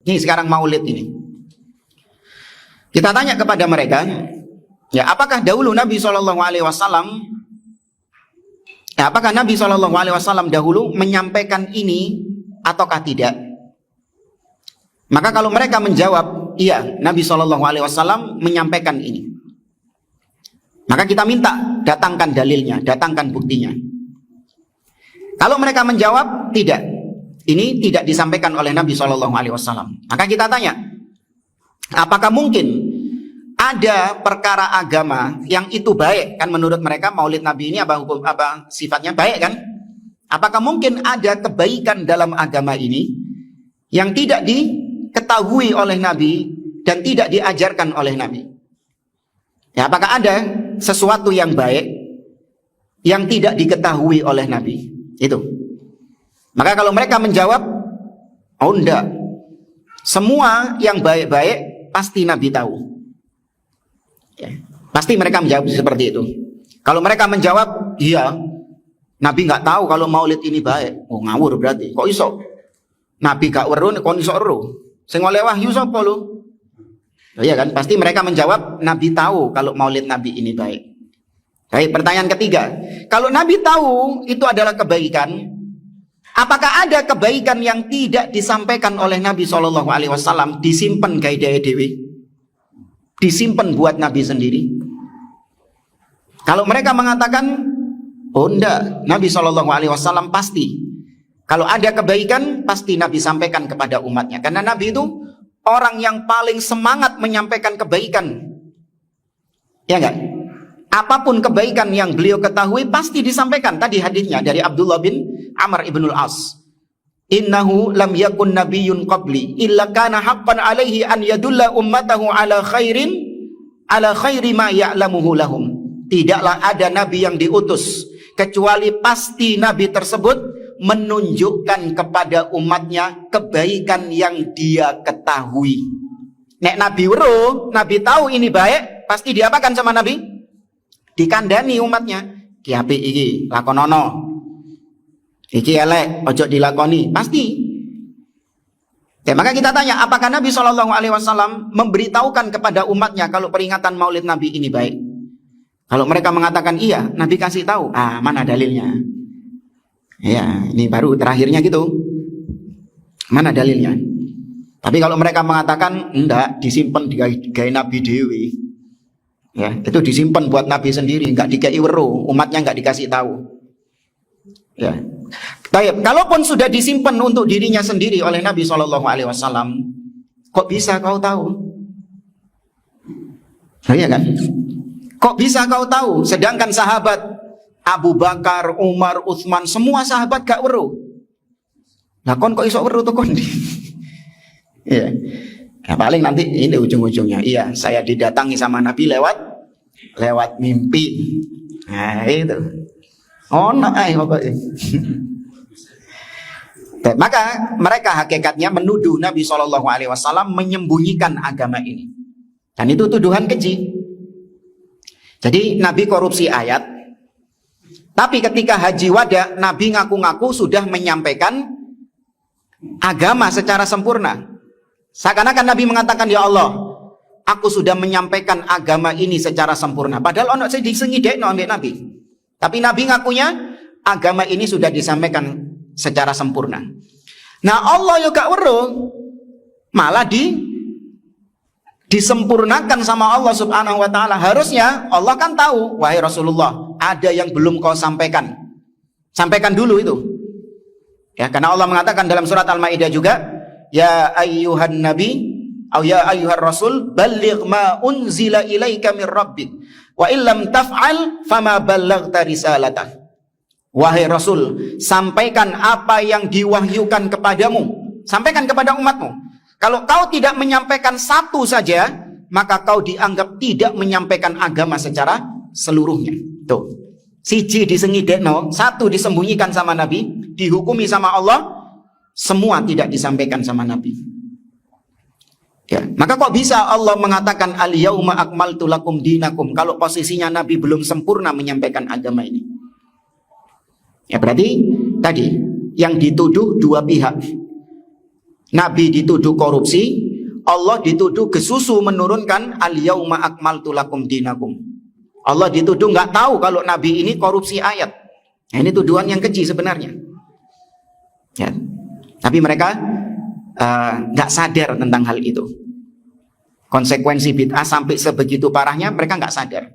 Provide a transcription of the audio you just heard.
Ini sekarang maulid ini. Kita tanya kepada mereka, ya apakah dahulu Nabi SAW, apakah Nabi SAW dahulu menyampaikan ini ataukah tidak? Maka kalau mereka menjawab, iya, Nabi SAW menyampaikan ini. Maka kita minta, datangkan dalilnya, datangkan buktinya. Kalau mereka menjawab, tidak, ini tidak disampaikan oleh Nabi SAW. Maka kita tanya, apakah mungkin ada perkara agama yang itu baik? Kan menurut mereka maulid Nabi ini apa sifatnya baik kan? Apakah mungkin ada kebaikan dalam agama ini yang tidak diketahui oleh Nabi dan tidak diajarkan oleh Nabi? Ya, apakah ada sesuatu yang baik yang tidak diketahui oleh Nabi? Itu. Maka kalau mereka menjawab, oh enggak, semua yang baik-baik pasti Nabi tahu. Ya, pasti mereka menjawab seperti itu. Kalau mereka menjawab, iya, Nabi nggak tahu kalau maulid ini baik. Oh ngawur berarti. Kok iso? Nabi gak weruh, kok iso weruh? Sing oleh wahyu sapa lho? Oh, iya kan? Pasti mereka menjawab, Nabi tahu kalau maulid Nabi ini baik. Baik, pertanyaan ketiga. Kalau Nabi tahu itu adalah kebaikan, apakah ada kebaikan yang tidak disampaikan oleh Nabi SAW, disimpan gawe dewe, disimpan buat Nabi sendiri? Kalau mereka mengatakan, oh enggak, Nabi SAW pasti, kalau ada kebaikan pasti Nabi sampaikan kepada umatnya. Karena Nabi itu orang yang paling semangat menyampaikan kebaikan. Ya enggak? Apapun kebaikan yang beliau ketahui pasti disampaikan. Tadi hadisnya dari Abdullah bin Amr ibnul As. Innahu lam yakun nabiyyun qabli illa kana haqqan alaihi an yadulla ummatahu ala khairi ma ya'lamuhu lahum. Tidaklah ada nabi yang diutus kecuali pasti nabi tersebut menunjukkan kepada umatnya kebaikan yang dia ketahui. Nek nabi weruh, nabi tahu ini baik, pasti diapakan sama nabi? Dikandani umatnya, ki apik iki lakonono, iki elek ojo dilakoni, pasti. Ya, maka kita tanya, apakah Nabi SAW memberitahukan kepada umatnya kalau peringatan maulid Nabi ini baik? Kalau mereka mengatakan iya, Nabi kasih tahu. Mana dalilnya? Ya, ini baru terakhirnya gitu. Mana dalilnya? Tapi kalau mereka mengatakan enggak, disimpan di gaya Nabi dewi. Ya, itu disimpan buat Nabi sendiri, nggak dikei weruh, umatnya nggak dikasih tahu. Ya, baik. Kalaupun sudah disimpan untuk dirinya sendiri oleh Nabi SAW, kok bisa kau tahu? Oh, iya kan? Kok bisa kau tahu? Sedangkan sahabat Abu Bakar, Umar, Utsman, semua sahabat gak weruh. Nah, kon kok iso weruh tuh kon? Ya. Nah, paling nanti ini ujung-ujungnya, iya, saya didatangi sama Nabi lewat mimpi. Nah, itu. Oh, no, pokoknya. Maka mereka hakikatnya menuduh Nabi SAW menyembunyikan agama ini. Dan itu tuduhan keji. Jadi Nabi korupsi ayat. Tapi ketika haji wada, Nabi ngaku-ngaku sudah menyampaikan agama secara sempurna. Seakan-akan Nabi mengatakan, ya Allah, aku sudah menyampaikan agama ini secara sempurna. Padahal ono saya disengidekno ambek Nabi. Tapi Nabi ngakunya agama ini sudah disampaikan secara sempurna. Nah, Allah juga weruh, malah disempurnakan sama Allah Subhanahu wa taala. Harusnya Allah kan tahu, wahai Rasulullah, ada yang belum kau sampaikan. Sampaikan dulu itu. Ya, karena Allah mengatakan dalam surat Al-Maidah juga, ya ayyuhan nabi atau ya ayyuhar rasul balligh ma unzila ilaika mir rabbik wa illam taf'al fama ballaghta risalatah. Wahai Rasul, sampaikan apa yang diwahyukan kepadamu, sampaikan kepada umatmu. Kalau kau tidak menyampaikan satu saja, maka kau dianggap tidak menyampaikan agama secara seluruhnya. Tuh, siji disengidekno, satu disembunyikan sama Nabi, dihukumi sama Allah, semua tidak disampaikan sama Nabi. Ya, maka kok bisa Allah mengatakan al-yauma akmaltu lakum dinakum kalau posisinya Nabi belum sempurna menyampaikan agama ini? Ya berarti tadi yang dituduh dua pihak. Nabi dituduh korupsi, Allah dituduh kesusu menurunkan al-yauma akmaltu lakum dinakum. Allah dituduh nggak tahu kalau Nabi ini korupsi ayat. Nah, ini tuduhan yang keji sebenarnya. Ya. Tapi mereka nggak sadar tentang hal itu. Konsekuensi bid'ah sampai sebegitu parahnya mereka nggak sadar.